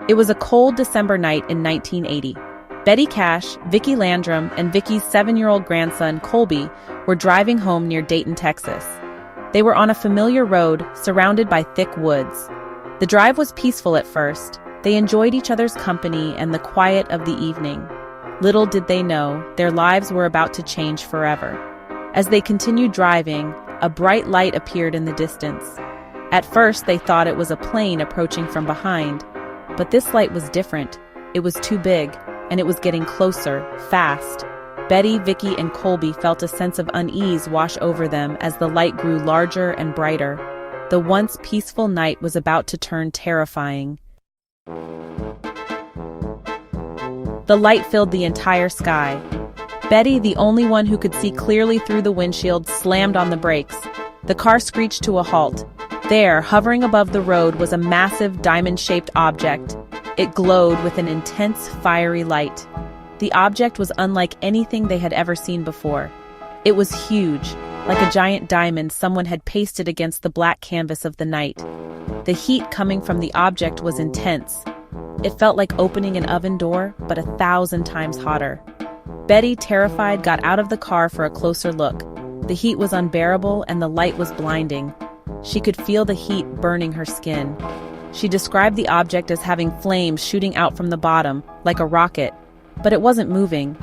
It was a cold December night in 1980. Betty Cash, Cash-Landrum, and Vicky's 7-year-old grandson, Colby, were driving home near Dayton, Texas. They were on a familiar road, surrounded by thick woods. The drive was peaceful at first. They enjoyed each other's company and the quiet of the evening. Little did they know, their lives were about to change forever. As they continued driving, a bright light appeared in the distance. At first, they thought it was a plane approaching from behind. But this light was different. It was too big, and it was getting closer, fast. Betty, Vicky, and Colby felt a sense of unease wash over them as the light grew larger and brighter. The once peaceful night was about to turn terrifying. The light filled the entire sky. Betty, the only one who could see clearly through the windshield, slammed on the brakes. The car screeched to a halt. There, hovering above the road, was a massive diamond-shaped object. It glowed with an intense, fiery light. The object was unlike anything they had ever seen before. It was huge, like a giant diamond someone had pasted against the black canvas of the night. The heat coming from the object was intense. It felt like opening an oven door, but 1,000 times hotter. Betty, terrified, got out of the car for a closer look. The heat was unbearable and the light was blinding. She could feel the heat burning her skin. She described the object as having flames shooting out from the bottom, like a rocket. But it wasn't moving.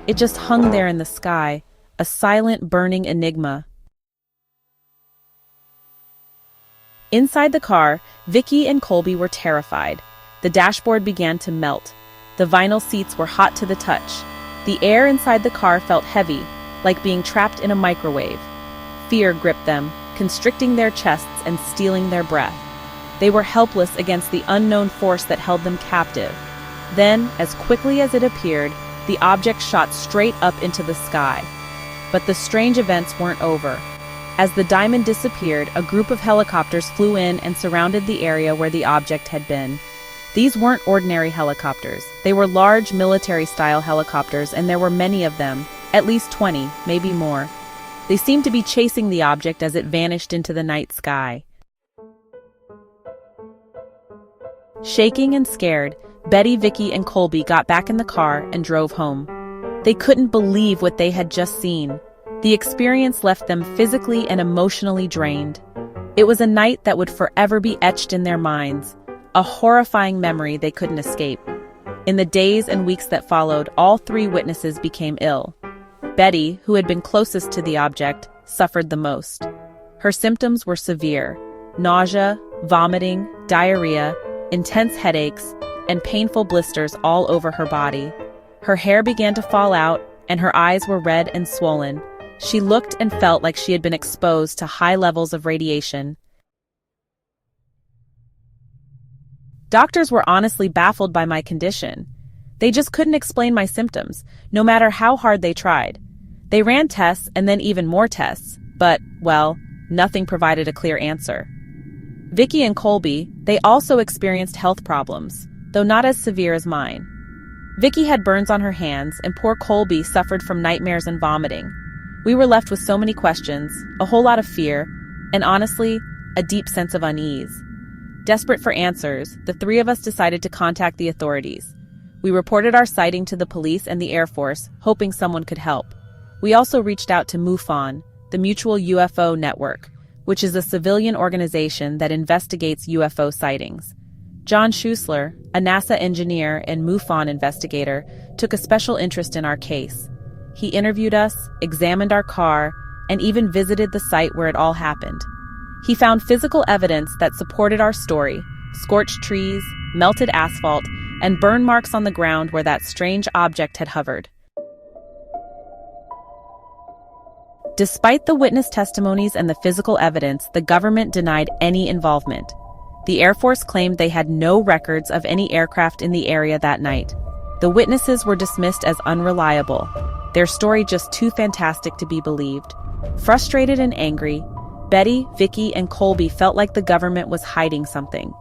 It just hung there in the sky, a silent, burning enigma. Inside the car, Vicky and Colby were terrified. The dashboard began to melt. The vinyl seats were hot to the touch. The air inside the car felt heavy, like being trapped in a microwave. Fear gripped them, constricting their chests and stealing their breath. They were helpless against the unknown force that held them captive. Then, as quickly as it appeared, the object shot straight up into the sky. But the strange events weren't over. As the diamond disappeared, a group of helicopters flew in and surrounded the area where the object had been. These weren't ordinary helicopters. They were large military-style helicopters, and there were many of them, at least 20, maybe more. They seemed to be chasing the object as it vanished into the night sky. Shaking and scared, Betty, Vicky, and Colby got back in the car and drove home. They couldn't believe what they had just seen. The experience left them physically and emotionally drained. It was a night that would forever be etched in their minds, a horrifying memory they couldn't escape. In the days and weeks that followed, all 3 witnesses became ill. Betty, who had been closest to the object, suffered the most. Her symptoms were severe: nausea, vomiting, diarrhea, intense headaches, and painful blisters all over her body. Her hair began to fall out, and her eyes were red and swollen. She looked and felt like she had been exposed to high levels of radiation. Doctors were honestly baffled by my condition. They just couldn't explain my symptoms, no matter how hard they tried. They ran tests and then even more tests, but, well, nothing provided a clear answer. Vicky and Colby, they also experienced health problems, though not as severe as mine. Vicky had burns on her hands, and poor Colby suffered from nightmares and vomiting. We were left with so many questions, a whole lot of fear, and honestly, a deep sense of unease. Desperate for answers, the 3 of us decided to contact the authorities. We reported our sighting to the police and the Air Force, hoping someone could help. We also reached out to MUFON, the Mutual UFO Network, which is a civilian organization that investigates UFO sightings. John Schuessler, a NASA engineer and MUFON investigator, took a special interest in our case. He interviewed us, examined our car, and even visited the site where it all happened. He found physical evidence that supported our story: scorched trees, melted asphalt, and burn marks on the ground where that strange object had hovered. Despite the witness testimonies and the physical evidence, the government denied any involvement. The Air Force claimed they had no records of any aircraft in the area that night. The witnesses were dismissed as unreliable, their story just too fantastic to be believed. Frustrated and angry, Betty, Vicky, and Colby felt like the government was hiding something.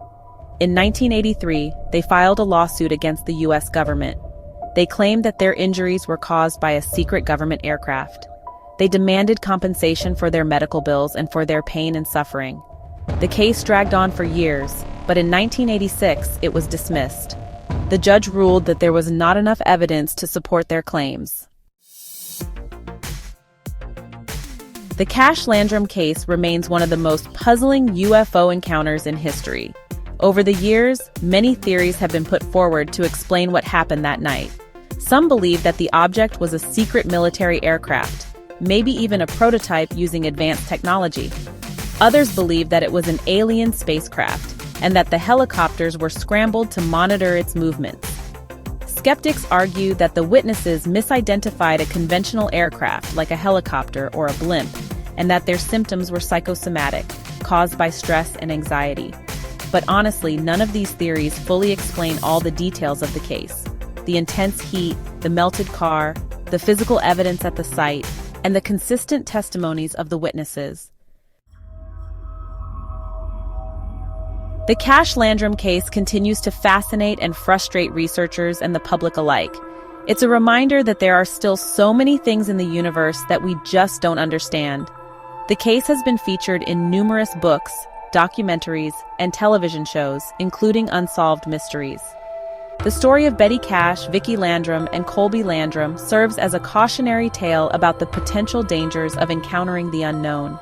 In 1983, they filed a lawsuit against the U.S. government. They claimed that their injuries were caused by a secret government aircraft. They demanded compensation for their medical bills and for their pain and suffering. The case dragged on for years, but in 1986 it was dismissed. The judge ruled that there was not enough evidence to support their claims. The Cash-Landrum case remains one of the most puzzling UFO encounters in history. Over the years, many theories have been put forward to explain what happened that night. Some believe that the object was a secret military aircraft, maybe even a prototype using advanced technology. Others believe that it was an alien spacecraft, and that the helicopters were scrambled to monitor its movements. Skeptics argue that the witnesses misidentified a conventional aircraft like a helicopter or a blimp, and that their symptoms were psychosomatic, caused by stress and anxiety. But honestly, none of these theories fully explain all the details of the case. The intense heat, the melted car, the physical evidence at the site, and the consistent testimonies of the witnesses. The Cash-Landrum case continues to fascinate and frustrate researchers and the public alike. It's a reminder that there are still so many things in the universe that we just don't understand. The case has been featured in numerous books, documentaries, and television shows, including Unsolved Mysteries. The story of Betty Cash, Vicki Landrum, and Colby Landrum serves as a cautionary tale about the potential dangers of encountering the unknown.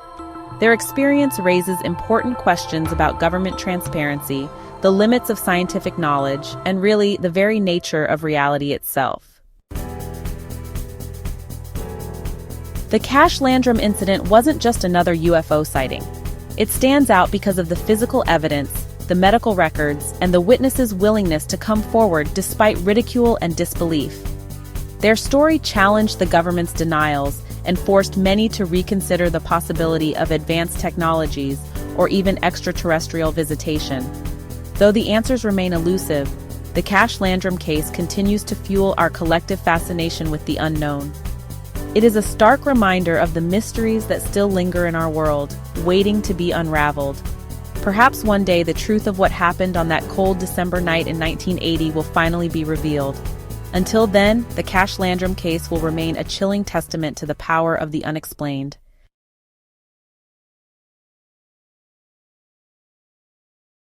Their experience raises important questions about government transparency, the limits of scientific knowledge, and really the very nature of reality itself. The Cash-Landrum incident wasn't just another UFO sighting. It stands out because of the physical evidence, the medical records, and the witnesses' willingness to come forward despite ridicule and disbelief. Their story challenged the government's denials and forced many to reconsider the possibility of advanced technologies or even extraterrestrial visitation. Though the answers remain elusive, the Cash-Landrum case continues to fuel our collective fascination with the unknown. It is a stark reminder of the mysteries that still linger in our world, waiting to be unraveled. Perhaps one day the truth of what happened on that cold December night in 1980 will finally be revealed. Until then, the Cash-Landrum case will remain a chilling testament to the power of the unexplained.